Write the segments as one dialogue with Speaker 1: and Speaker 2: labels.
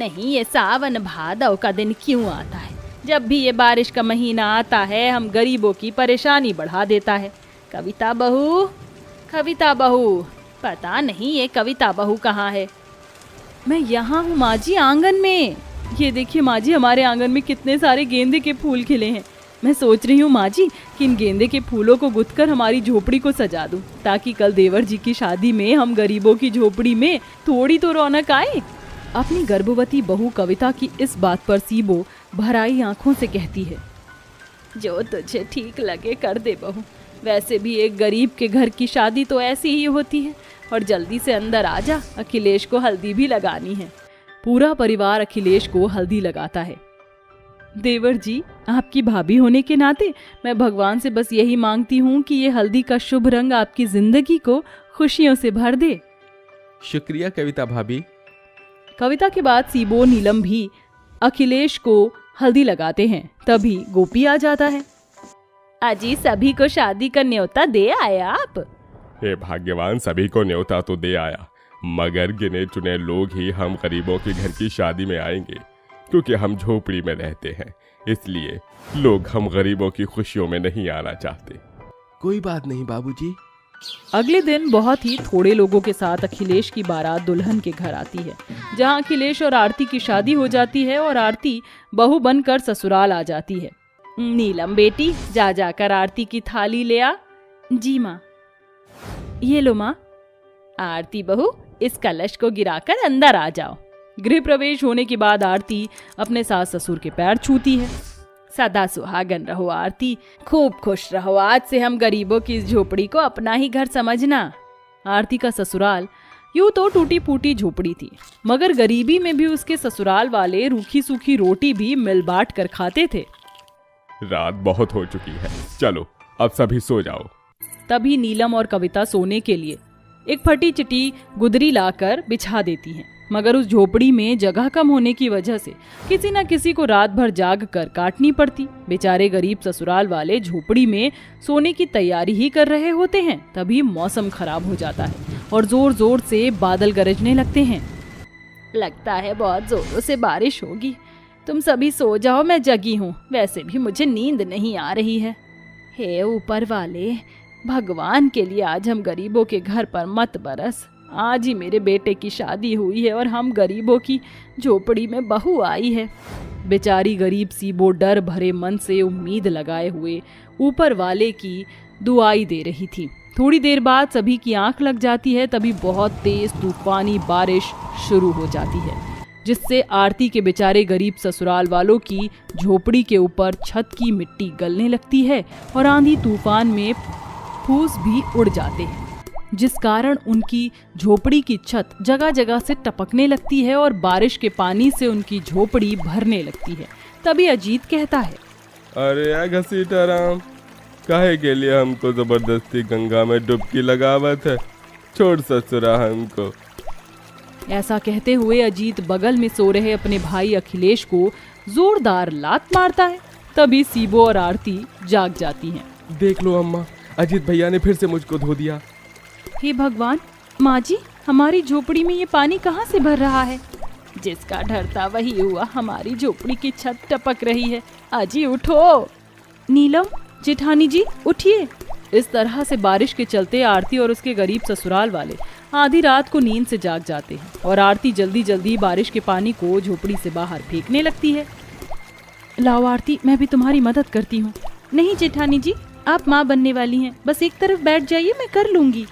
Speaker 1: नहीं, ये सावन भादव का दिन क्यों आता है? जब भी ये बारिश का महीना आता है हम गरीबों की परेशानी बढ़ा देता है। कविता बहू, कविता बहू, पता नहीं ये कविता बहू कहाँ है। मैं यहाँ हूँ माँ जी, आंगन में। ये देखिए माँ जी, हमारे आंगन में कितने सारे गेंदे के फूल खिले हैं। मैं सोच रही हूँ माँ जी कि इन गेंदे के फूलों को गुथकर हमारी झोपड़ी को सजा दूँ, ताकि कल देवर जी की शादी में हम गरीबों की झोपड़ी में थोड़ी तो रौनक आए। अपनी गर्भवती बहू कविता की इस बात पर सीबो भराई आंखों से कहती है, जो तुझे ठीक लगे कर दे बहू। वैसे भी एक गरीब के घर की शादी तो ऐसी ही होती है। और जल्दी से अंदर आ जा, अखिलेश को हल्दी भी लगानी है। पूरा परिवार अखिलेश को हल्दी लगाता है। देवर जी, आपकी भाभी होने के नाते मैं भगवान से बस यही मांगती हूँ कि ये हल्दी का शुभ रंग आपकी जिंदगी को खुशियों से भर दे।
Speaker 2: शुक्रिया कविता भाभी।
Speaker 1: कविता के बाद सीबो नीलम भी अखिलेश को हल्दी लगाते हैं। तभी गोपी आ जाता है। अजी, सभी को शादी का न्योता दे आए आप?
Speaker 2: हे भाग्यवान, सभी को न्योता तो दे आया, मगर गिने चुने लोग ही हम गरीबों के घर की शादी में आएंगे, क्योंकि हम झोपड़ी में रहते हैं। इसलिए लोग हम गरीबों की खुशियों में नहीं आना चाहते।
Speaker 3: कोई बात नहीं बाबूजी।
Speaker 1: अगले दिन बहुत ही थोड़े लोगों के साथ अखिलेश की बारात दुल्हन के घर आती है, जहां अखिलेश और आरती की शादी हो जाती है और आरती बहू बनकर ससुराल आ जाती है। नीलम बेटी, जा जाकर आरती की थाली ले आ। जी माँ। ये लो माँ। आरती बहू, इस कलश को गिराकर अंदर आ जाओ। गृह प्रवेश होने के बाद आरती अपने सास ससुर के पैर छूती है। सदा सुहागन रहो आरती, खूब खुश रहो। आज से हम गरीबों की इस झोपड़ी को अपना ही घर समझना। आरती का ससुराल यूं तो टूटी फूटी झोपड़ी थी, मगर गरीबी में भी उसके ससुराल वाले रूखी सूखी रोटी भी मिल बांट कर खाते थे।
Speaker 2: रात बहुत हो चुकी है, चलो अब सभी सो जाओ।
Speaker 1: तभी नीलम और कविता सोने के लिए एक फटी चिटी गुदरी लाकर बिछा देती हैं, मगर उस झोपड़ी में जगह कम होने की वजह से किसी न किसी को रात भर जाग कर काटनी पड़ती। बेचारे गरीब ससुराल वाले झोपड़ी में सोने की तैयारी ही कर रहे होते हैं। तभी मौसम खराब हो जाता है और जोर जोर से बादल गरजने लगते हैं। लगता है बहुत जोरों से बारिश होगी। तुम सभी सो जाओ, मैं जगी हूँ। वैसे भी मुझे नींद नहीं आ रही है। हे ऊपर वाले, भगवान के लिए आज हम गरीबों के घर पर मत बरस। आज ही मेरे बेटे की शादी हुई है और हम गरीबों की झोपड़ी में बहू आई है। बेचारी गरीब सीबो डर भरे मन से उम्मीद लगाए हुए ऊपर वाले की दुआई दे रही थी। थोड़ी देर बाद सभी की आंख लग जाती है। तभी बहुत तेज तूफानी बारिश शुरू हो जाती है, जिससे आरती के बेचारे गरीब ससुराल वालों की झोपड़ी के ऊपर छत की मिट्टी गलने लगती है और आंधी तूफान में फूस भी उड़ जाते हैं, जिस कारण उनकी झोपड़ी की छत जगह जगह से टपकने लगती है और बारिश के पानी से उनकी झोपड़ी भरने लगती है। तभी अजीत कहता है,
Speaker 2: अरे घसीटाराम, काहे के लिए हमको जबरदस्ती गंगा में डुबकी लगावत है? छोड़ ससुरा हमको।
Speaker 1: ऐसा कहते हुए अजीत बगल में सो रहे अपने भाई अखिलेश को जोरदार लात मारता है। तभी सीबो और आरती जाग जाती हैं।
Speaker 2: देख लो अम्मा, अजीत भैया ने फिर से मुझको धो दिया।
Speaker 1: हे भगवान, माँ जी, हमारी झोपड़ी में ये पानी कहाँ से भर रहा है? जिसका डर था वही हुआ, हमारी झोपड़ी की छत टपक रही है। अजी उठो। नीलम, जेठानी जी उठिए। इस तरह से बारिश के चलते आरती और उसके गरीब ससुराल वाले आधी रात को नींद से जाग जाते हैं और आरती जल्दी जल्दी बारिश के पानी को झोपड़ी से बाहर फेंकने लगती है। लाओ आरती, मैं भी तुम्हारी मदद करती हूँ। नहीं जेठानी जी, आप माँ बनने वाली हैं, बस एक तरफ बैठ जाइए, मैं कर लूंगी।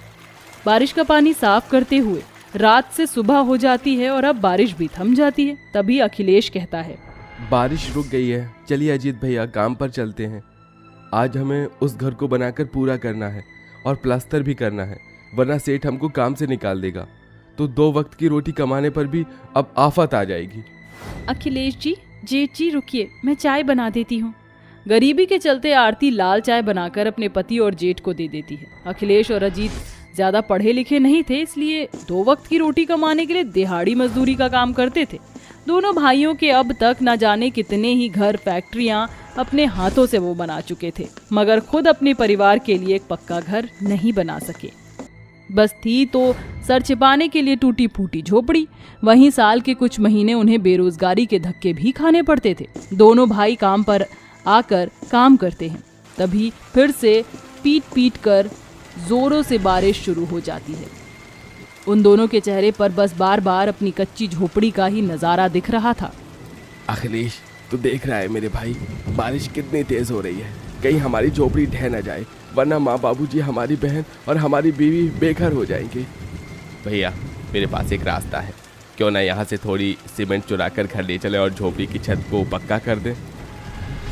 Speaker 1: बारिश का पानी साफ करते हुए रात से सुबह हो जाती है और अब बारिश भी थम जाती है। तभी अखिलेश कहता है,
Speaker 3: बारिश रुक गई है, चलिए अजीत भैया काम पर चलते हैं। आज हमें उस घर को बनाकर पूरा करना है और प्लास्टर भी करना है, वरना सेठ हमको काम से निकाल देगा। तो 2 वक्त की रोटी कमाने पर भी अब आफत आ जाएगी।
Speaker 1: अखिलेश जी, जेठ जी रुकिए, मैं चाय बना देती हूँ। गरीबी के चलते आरती लाल चाय बनाकर अपने पति और जेठ को दे देती है। अखिलेश और अजीत ज्यादा पढ़े लिखे नहीं थे, इसलिए 2 वक्त की रोटी कमाने के लिए दिहाड़ी मजदूरी का काम करते थे। दोनों भाइयों के अब तक न जाने कितने ही घर, फैक्ट्रियां अपने हाथों से वो बना चुके थे, मगर खुद अपने परिवार के लिए एक पक्का घर नहीं बना सके। बस थी तो सर छिपाने के लिए टूटी फूटी झोपड़ी। वहीं साल के कुछ महीने उन्हें बेरोजगारी के धक्के भी खाने पड़ते थे। दोनों भाई काम पर आकर काम करते हैं, तभी फिर से पीट पीट कर जोरों से बारिश शुरू हो जाती है। उन दोनों के चेहरे पर बस बार बार अपनी कच्ची झोपड़ी का ही नजारा दिख रहा था।
Speaker 3: अखिलेश, तू देख रहा है मेरे भाई, बारिश कितनी तेज हो रही है, कहीं हमारी झोपड़ी ढह न जाए, वरना माँ बाबूजी, हमारी बहन और हमारी बीवी बेघर हो जाएंगे।
Speaker 2: भैया, मेरे पास एक रास्ता है, क्यों ना यहाँ से थोड़ी सीमेंट चुरा कर घर ले चले और झोपड़ी की छत को पक्का कर दें।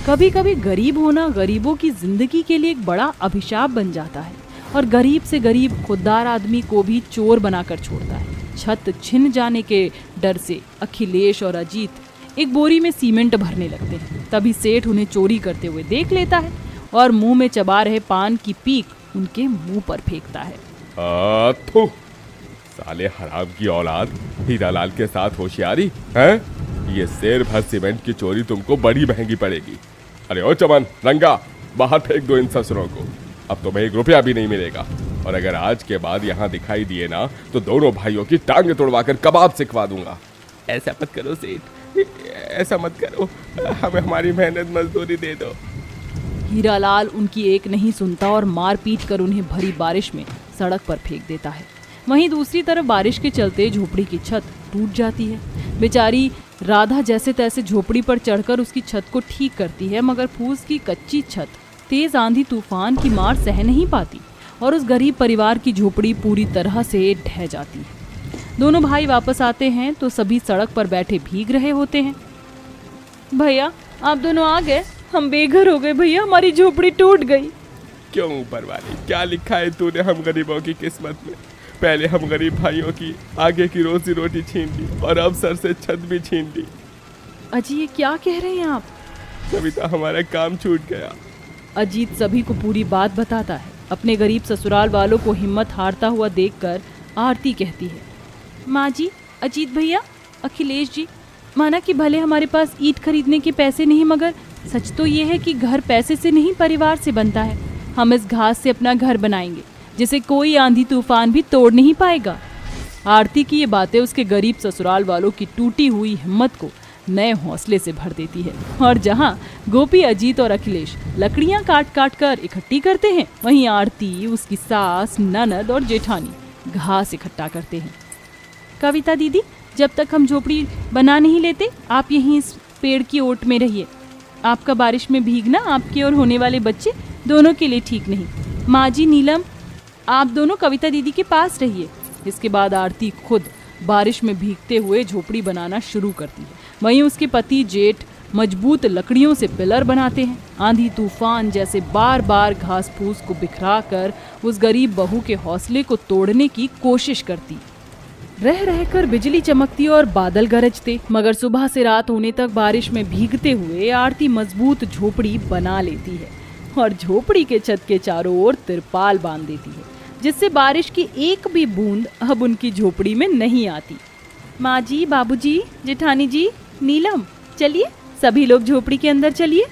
Speaker 1: कभी कभी गरीब होना गरीबों की जिंदगी के लिए एक बड़ा अभिशाप बन जाता है और गरीब से गरीब खुददार आदमी को भी चोर बनाकर छोड़ता है। छत छिन जाने के डर से अखिलेश और अजीत एक बोरी में सीमेंट भरने लगते हैं। तभी सेठ उन्हें चोरी करते हुए देख लेता है और मुंह में चबा रहे पान की पीक उनके मुंह पर फेंकता है।
Speaker 2: थू, साले हराम की औलाद, हीरालाल के साथ होशियारी है। ये शेर भर सीमेंट की चोरी तुमको बड़ी महंगी पड़ेगी। अरे ओ चमन, रंगा, बाहर फेंक दो इन ससुरों को। अब तुम्हें 1 रुपया भी नहीं मिलेगा, और अगर आज के बाद यहाँ दिखाई दिए ना तो दोनों भाइयों की टांगे तोड़वाकर कबाब सिखवा दूंगा। ऐसा मत करो सेठ, ऐसा मत करो, हमें हमारी मेहनत मजदूरी दे दो।
Speaker 1: हीरालाल उनकी एक नहीं सुनता और मार पीट कर उन्हें भरी बारिश में सड़क पर फेंक देता है। वहीं दूसरी तरफ बारिश के चलते झोपड़ी की छत टूट जाती है। बेचारी राधा जैसे तैसे झोपड़ी पर चढ़कर उसकी छत को ठीक करती है, मगर फूस की कच्ची छत तेज आंधी तूफान की मार सह नहीं पाती और उस गरीब परिवार की झोपड़ी पूरी तरह से ढह जाती है। दोनों भाई वापस आते हैं तो सभी सड़क पर बैठे भीग रहे होते हैं। भैया, आप दोनों आ गए, हम बेघर हो गए भैया, हमारी झोपड़ी टूट गई।
Speaker 2: क्यों ऊपर वाले, क्या लिखा है तूने हम गरीबों की किस्मत में? पहले हम गरीब भाइयों की आगे की रोजी रोटी छीन ली और अब सर से छत भी छीन ली।
Speaker 1: अजी, ये क्या कह रहे हैं आप?
Speaker 2: कविता, हमारा काम छूट गया।
Speaker 1: अजीत सभी को पूरी बात बताता है। अपने गरीब ससुराल वालों को हिम्मत हारता हुआ देखकर आरती कहती है, माँ जी, अजीत भैया, अखिलेश जी, माना कि भले हमारे पास ईंट खरीदने के पैसे नहीं, मगर सच तो ये है कि घर पैसे से नहीं परिवार से बनता है। हम इस घास से अपना घर बनाएंगे जिसे कोई आंधी तूफान भी तोड़ नहीं पाएगा। आरती की ये बातें उसके गरीब ससुराल वालों की टूटी हुई हिम्मत को नए हौसले से भर देती है। और जहां गोपी, अजीत और अखिलेश लकड़ियां काट काट कर इकट्ठी करते हैं, वहीं आरती, उसकी सास, ननद और जेठानी घास इकट्ठा करते हैं। कविता दीदी, जब तक हम झोपड़ी बना नहीं लेते, आप यहीं इस पेड़ की ओट में रहिए। आपका बारिश में भीगना आपके और होने वाले बच्चे दोनों के लिए ठीक नहीं। माँ जी, नीलम, आप दोनों कविता दीदी के पास रहिए। इसके बाद आरती खुद बारिश में भीगते हुए झोपड़ी बनाना शुरू करती है। वहीं उसके पति जेठ मजबूत लकड़ियों से पिलर बनाते हैं। आंधी तूफान जैसे बार बार घास फूस को बिखरा कर उस गरीब बहू के हौसले को तोड़ने की कोशिश करती। रह रहकर बिजली चमकती और बादल गरजते, मगर सुबह से रात होने तक बारिश में भीगते हुए आरती मजबूत झोपड़ी बना लेती है और झोपड़ी के छत के चारों ओर तिरपाल बांध देती है, जिससे बारिश की एक भी बूंद अब उनकी झोपड़ी में नहीं आती। माँ जी, बाबूजी, जेठानी जी, नीलम, चलिए सभी लोग झोपड़ी के अंदर चलिए।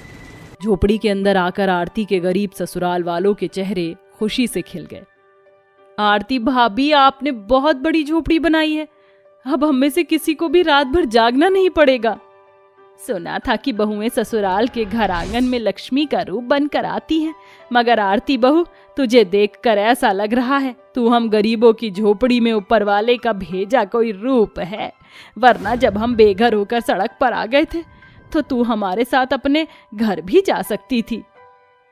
Speaker 1: झोपड़ी के अंदर आकर आरती के गरीब ससुराल वालों के चेहरे खुशी से खिल गए। आरती भाभी, आपने बहुत बड़ी झोपड़ी बनाई है, अब हम में से किसी को भी रात भर जागना नहीं पड़ेगा। सुना था कि बहुएं ससुराल के घर आंगन में लक्ष्मी का रूप बनकर आती हैं, मगर आरती बहू, तुझे देखकर ऐसा लग रहा है तू हम गरीबों की झोपड़ी में ऊपर वाले का भेजा कोई रूप है। वरना जब हम बेघर होकर सड़क पर आ गए थे तो तू हमारे साथ अपने घर भी जा सकती थी।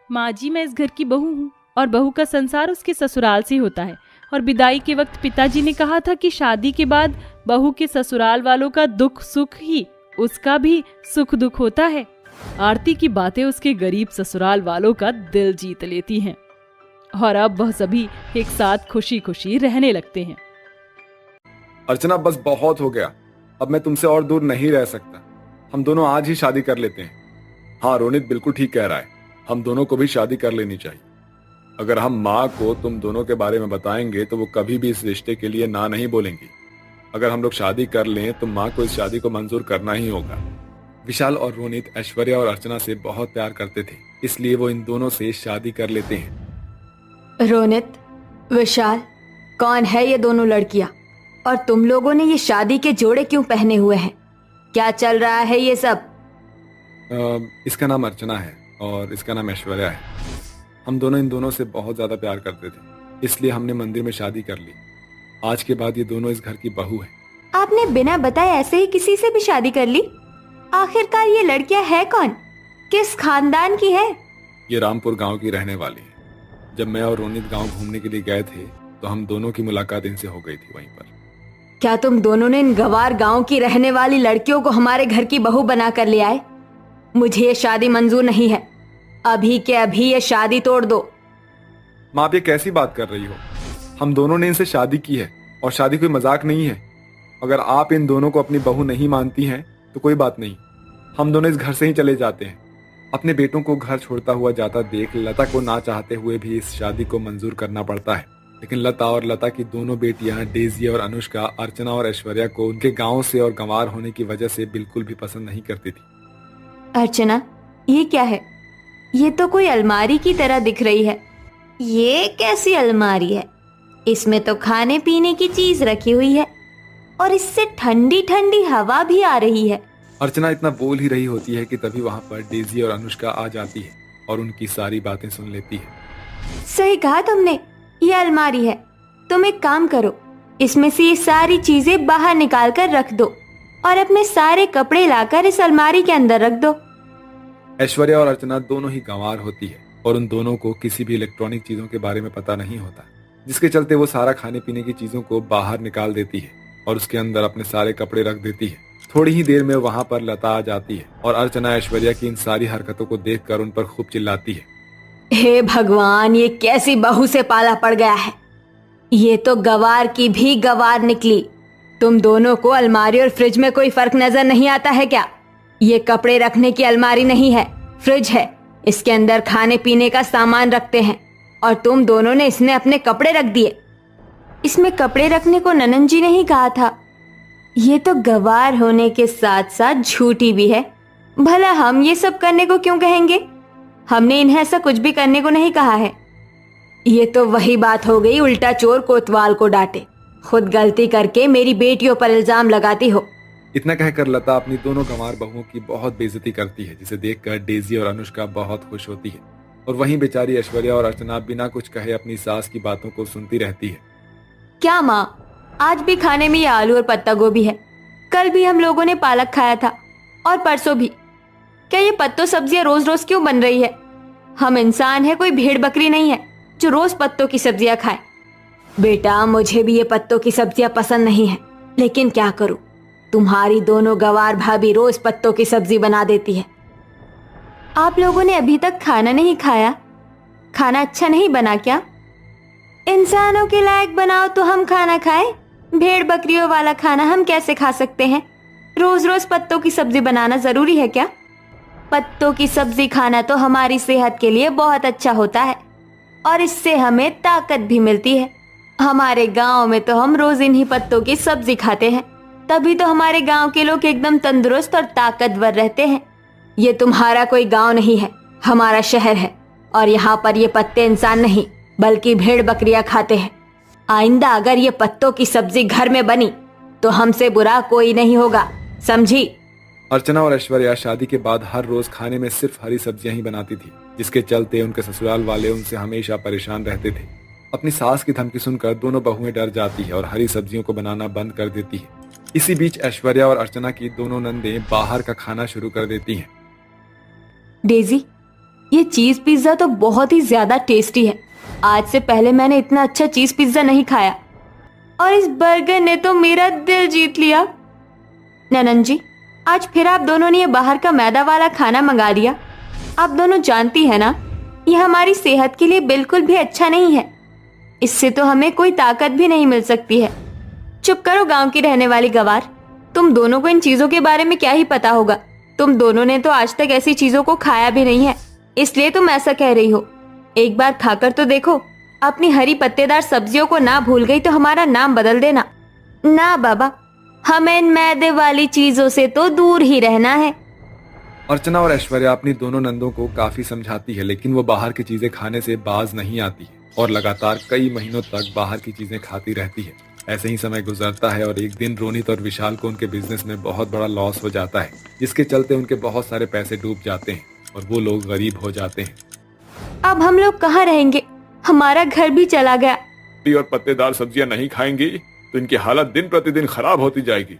Speaker 1: माँ जी, मैं इस घर की बहू हूँ और बहू का संसार उसके ससुराल से होता है, और विदाई के वक्त पिताजी ने कहा था कि शादी के बाद बहू के ससुराल वालों का दुख सुख ही उसका भी सुख दुख होता है। आरती की बातें उसके गरीब ससुराल वालों का दिल जीत लेती हैं और अब वह सभी एक साथ खुशी खुशी रहने लगते हैं।
Speaker 4: अर्चना, बस बहुत हो गया, अब मैं तुमसे और दूर नहीं रह सकता। हम दोनों आज ही शादी कर लेते हैं। हाँ, रोनित बिल्कुल ठीक कह रहा है, हम दोनों को भी शादी कर लेनी चाहिए। अगर हम माँ को तुम दोनों के बारे में बताएंगे तो वो कभी भी इस रिश्ते के लिए ना नहीं बोलेंगी। अगर हम लोग शादी कर लें तो माँ को इस शादी को मंजूर करना ही होगा। विशाल और रोनित ऐश्वर्या और अर्चना से बहुत प्यार करते थे, इसलिए वो इन दोनों से शादी कर लेते हैं।
Speaker 5: रोनित, विशाल, कौन है ये दोनों लड़कियां? और तुम लोगों ने ये शादी के जोड़े क्यों पहने हुए हैं? क्या चल रहा है ये सब?
Speaker 4: इसका नाम अर्चना है और इसका नाम ऐश्वर्या है। हम दोनों इन दोनों से बहुत ज्यादा प्यार करते थे, इसलिए हमने मंदिर में शादी कर ली। आज के बाद ये दोनों इस घर की बहू है।
Speaker 5: आपने बिना बताए ऐसे ही किसी से भी शादी कर ली? आखिरकार ये लड़कियां है कौन? किस खानदान की है?
Speaker 4: ये रामपुर गांव की रहने वाली है। जब मैं और रोनित गांव घूमने के लिए गए थे तो हम दोनों की मुलाकात इनसे हो गई थी वहीं पर।
Speaker 5: क्या तुम दोनों ने इन गवार गांव की रहने वाली लड़कियों को हमारे घर की बहू बना कर ले आए? मुझे ये शादी मंजूर नहीं है। अभी के अभी ये शादी तोड़ दो।
Speaker 4: माँ, आप ये कैसी बात कर रही हो? हम दोनों ने इनसे शादी की है और शादी कोई मजाक नहीं है। अगर आप इन दोनों को अपनी बहू नहीं मानती हैं तो कोई बात नहीं, हम दोनों इस घर से ही चले जाते हैं। अपने बेटों को घर छोड़ता हुआ जाता देख लता को ना चाहते हुए भी इस शादी को मंजूर करना पड़ता है। लेकिन लता और लता की दोनों बेटियां डेजी और अनुष्का अर्चना और ऐश्वर्या को उनके गांव से और गंवार होने की वजह से बिल्कुल भी पसंद नहीं करती थी।
Speaker 5: अर्चना, ये क्या है? ये तो कोई अलमारी की तरह दिख रही है। ये कैसी अलमारी है? इसमें तो खाने पीने की चीज रखी हुई है और इससे ठंडी ठंडी हवा भी आ रही है।
Speaker 4: अर्चना इतना बोल ही रही होती है कि तभी वहां पर डेजी और अनुष्का आ जाती है और उनकी सारी बातें सुन लेती है।
Speaker 5: सही कहा तुमने, ये अलमारी है। तुम एक काम करो, इसमें से ये सारी चीजें बाहर निकाल कर रख दो और अपने सारे कपड़े लाकर इस अलमारी के अंदर रख दो।
Speaker 4: ऐश्वर्या और अर्चना दोनों ही गंवार होती है और उन दोनों को किसी भी इलेक्ट्रॉनिक चीजों के बारे में पता नहीं होता, जिसके चलते वो सारा खाने पीने की चीजों को बाहर निकाल देती है और उसके अंदर अपने सारे कपड़े रख देती है। थोड़ी ही देर में वहां पर लता आ जाती है और अर्चना ऐश्वर्या की इन सारी हरकतों को देखकर उन पर खूब चिल्लाती है।
Speaker 5: हे भगवान, ये कैसी बहू से पाला पड़ गया है? ये तो गवार की भी गवार निकली। तुम दोनों को अलमारी और फ्रिज में कोई फर्क नजर नहीं आता है क्या? ये कपड़े रखने की अलमारी नहीं है, फ्रिज है। इसके अंदर खाने पीने का सामान रखते हैं और तुम दोनों ने इसमें अपने कपड़े रख दिए। इसमें कपड़े रखने को ननन जी ने ही कहा था। ये तो गवार होने के साथ साथ झूठी भी है। भला हम ये सब करने को क्यों कहेंगे? हमने इन्हें ऐसा कुछ भी करने को नहीं कहा है। ये तो वही बात हो गई, उल्टा चोर कोतवाल को डांटे। खुद गलती करके मेरी बेटियों पर इल्जाम लगाती हो।
Speaker 4: इतना कहकर लता अपनी दोनों गंवार बहुओं की बहुत बेइज्जती करती है, जिसे देखकर डेजी और अनुष्का बहुत खुश होती है और वहीं बेचारी ऐश्वर्या और अर्चना बिना कुछ कहे अपनी सास की बातों को सुनती रहती है।
Speaker 5: क्या माँ, आज भी खाने में ये आलू और पत्ता गोभी है? कल भी हम लोगों ने पालक खाया था और परसों भी। क्या ये पत्तों सब्जियां रोज रोज क्यों बन रही है? हम इंसान है, कोई भेड़ बकरी नहीं है जो रोज पत्तों की सब्जियां खाए। बेटा, मुझे भी ये पत्तों की सब्जियां पसंद नहीं है, लेकिन क्या करूं, तुम्हारी दोनों गवार भाभी रोज पत्तों की सब्जी बना देती है। आप लोगों ने अभी तक खाना नहीं खाया? खाना अच्छा नहीं बना क्या? इंसानों के लायक बनाओ तो हम खाना खाएं। भेड़ बकरियों वाला खाना हम कैसे खा सकते हैं? रोज रोज पत्तों की सब्जी बनाना जरूरी है क्या? पत्तों की सब्जी खाना तो हमारी सेहत के लिए बहुत अच्छा होता है और इससे हमें ताकत भी मिलती है। हमारे गांव में तो हम रोज इन्हीं पत्तों की सब्जी खाते हैं, तभी तो हमारे गांव के लोग एकदम तंदुरुस्त और ताकतवर रहते हैं। ये तुम्हारा कोई गांव नहीं है, हमारा शहर है और यहाँ पर ये पत्ते इंसान नहीं बल्कि भेड़ बकरियां खाते हैं। आइंदा अगर ये पत्तों की सब्जी घर में बनी तो हमसे बुरा कोई नहीं होगा, समझी?
Speaker 4: अर्चना और ऐश्वर्या शादी के बाद हर रोज खाने में सिर्फ हरी सब्जियां ही बनाती थी, जिसके चलते उनके ससुराल वाले उनसे हमेशा परेशान रहते थे। अपनी सास की धमकी सुनकर दोनों बहुएं डर जाती है और हरी सब्जियों को बनाना बंद कर देती है। इसी बीच ऐश्वर्या और अर्चना की दोनों नंदें बाहर का खाना शुरू कर देती हैं।
Speaker 5: डेजी, ये चीज पिज्जा तो बहुत ही ज्यादा टेस्टी है। आज से पहले मैंने इतना अच्छा चीज पिज्जा नहीं खाया और इस बर्गर ने तो मेरा दिल जीत लिया। ननन जी, आज फिर आप दोनों ने ये बाहर का मैदा वाला खाना मंगा लिया। आप दोनों जानती है ना, ये हमारी सेहत के लिए बिल्कुल भी अच्छा नहीं है। इससे तो हमें कोई ताकत भी नहीं मिल सकती है। चुप करो गांव की रहने वाली गवार, तुम दोनों को इन चीजों के बारे में क्या ही पता होगा। तुम दोनों ने तो आज तक ऐसी चीजों को खाया भी नहीं है, इसलिए तुम ऐसा कह रही हो। एक बार खाकर तो देखो। अपनी हरी पत्तेदार सब्जियों को ना भूल गई तो हमारा नाम बदल देना। ना बाबा, हमें इन मैदे वाली चीजों से तो दूर ही रहना है।
Speaker 4: अर्चना और ऐश्वर्या अपनी दोनों नंदों को काफी समझाती है, लेकिन वो बाहर की चीजें खाने से बाज नहीं आती है। और लगातार कई महीनों तक बाहर की चीजें खाती रहती है। ऐसे ही समय गुजरता है और एक दिन रोनित और विशाल को उनके बिजनेस में बहुत बड़ा लॉस हो जाता है, जिसके चलते उनके बहुत सारे पैसे डूब जाते हैं और वो लोग गरीब हो जाते हैं।
Speaker 5: अब हम लोग कहाँ रहेंगे? हमारा घर भी चला गया।
Speaker 4: हरी और पत्तेदार सब्जियां नहीं खाएंगी तो इनकी हालत दिन प्रतिदिन खराब होती जाएगी।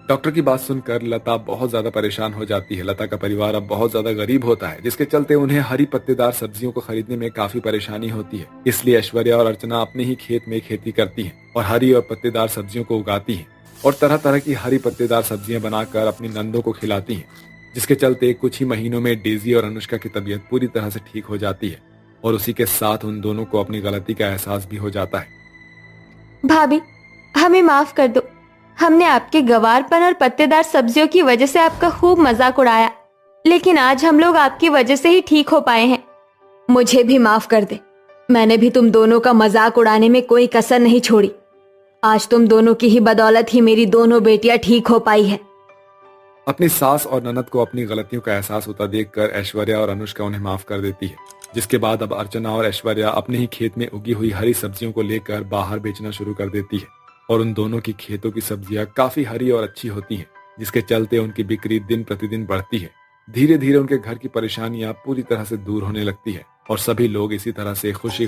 Speaker 4: डॉक्टर की बात सुनकर लता बहुत ज्यादा परेशान हो जाती है। लता का परिवार अब बहुत ज्यादा गरीब होता है, जिसके चलते उन्हें हरी पत्तेदार सब्जियों को खरीदने में काफी परेशानी होती है। इसलिए ऐश्वर्या और अर्चना अपने ही खेत में खेती करती हैं और हरी और पत्तेदार सब्जियों को उगाती हैं और तरह तरह की हरी पत्तेदार सब्जियां बनाकर अपनी नंदों को खिलाती हैं, जिसके चलते कुछ ही महीनों में डेजी और अनुष्का की तबीयत पूरी तरह से ठीक हो जाती है और उसी के साथ उन दोनों को अपनी गलती का एहसास भी हो जाता है।
Speaker 5: भाभी, हमें माफ कर दो। हमने आपके गवारपन और पत्तेदार सब्जियों की वजह से आपका खूब मजाक उड़ाया, लेकिन आज हम लोग आपकी वजह से ही ठीक हो पाए हैं। मुझे भी माफ कर दे। मैंने भी तुम दोनों का मजाक उड़ाने में कोई कसर नहीं छोड़ी। आज तुम दोनों की ही बदौलत ही मेरी दोनों बेटियां ठीक हो पाई है।
Speaker 4: अपनी सास और ननद को अपनी गलतियों का एहसास होता देखकर ऐश्वर्या और अनुष्का उन्हें माफ कर देती है, जिसके बाद अब अर्चना और ऐश्वर्या अपने ही खेत में उगी हुई हरी सब्जियों को लेकर बाहर बेचना शुरू कर देती है और उन दोनों की खेतों की सब्जियां काफी हरी और अच्छी होती हैं, जिसके चलते उनकी बिक्री दिन प्रतिदिन बढ़ती है। धीरे धीरे उनके घर की परेशानियां पूरी तरह से दूर होने लगती है और सभी लोग इसी तरह से खुशी खुशी